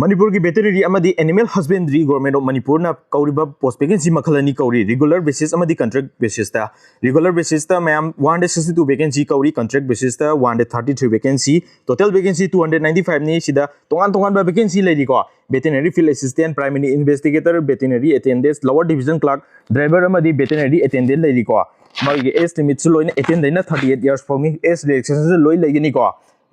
Manipur की veterinary amadi animal husbandry government of Manipur na kauriba post vacancy makhalani kauri regular basis amadi contract basis ta regular basis ta ma'am 162 vacancy kauri contract basis ta 133 vacancy total vacancy 295 ni sida tongan ba vacancy lady ko veterinary field assistant primary investigator veterinary attendant lower division clerk driver amadi veterinary attendant lady ko magi age limit su loina attendant na 38 years for me age relaxation loi legi ni ko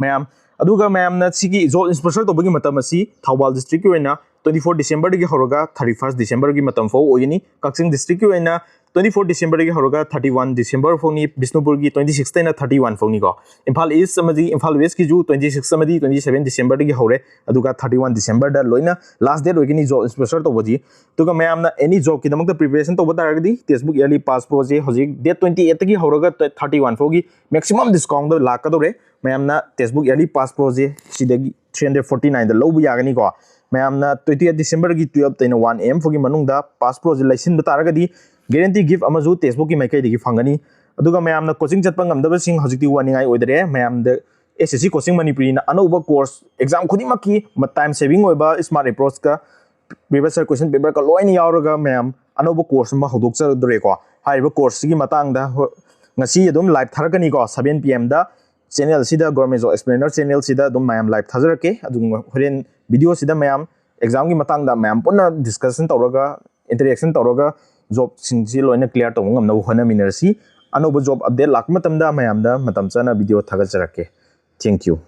ma'am अदुगा ma'am ना सिगी जो inspection तो बगी मतम असी Thoubal district की वेना 24 डिसेंबर की हरोगा 31 डिसेंबर की मतम फो ओयनी कक्सिंग डिस्ट्रिक्ट की वेना 24 डिसेंबर की हरोगा 31 डिसेंबर फोनी बिष्णुपुर की 26 तेना 31 फोनी को इम्फाल ईस्ट समझी इम्फाल वेस्ट की जो 26 समझी 27 डिसेंबर की हौरे अदुगा 31 डिसेंबर दा लोइना लास्ट डेट ओयनी जो इंस्पेक्शन तो बजी तुगा मैम ना एनी जॉब की दमक प्रिपरेशन तो बता रगदी टेक्स्ट बुक इयरली पास प्रोजे हजिक डेट 28 की हरोगा 31 फोगी मैक्सिमम डिस्काउंट लाख कदोरे मैम ना टेक्स्ट बुक इयरली पास प्रोजे सिदगी 349 दा लौब यागनी को मैम ना 28 डिसेंबर की 12 तेना 1 am फोगी मनुंगदा पास प्रोजे लाइसेंस बतारगदी guarantee give amaju textbook ki maikai digi fangani aduga mayam na coaching chatpa ngamdaba sing hojikti waningai oidare mayam de SSC coaching manipuri na anoba course exam khudima ki time saving oiba smart approach ka previous question paper ka loini yauraga mayam anoba course ma hodokcha dore ko haiba course gi matang da ngasi adum live tharakani ko 7 pm da channel sida government job explainer channel sida adum mayam live thajarake adum horen video sida mayam exam gi matang da mayam puna discussion tawraga interaction tawraga job singsi loina clear to ngam na hona Neirasi anoba job update lak matam da mayam da matam chana video thaga charake thank you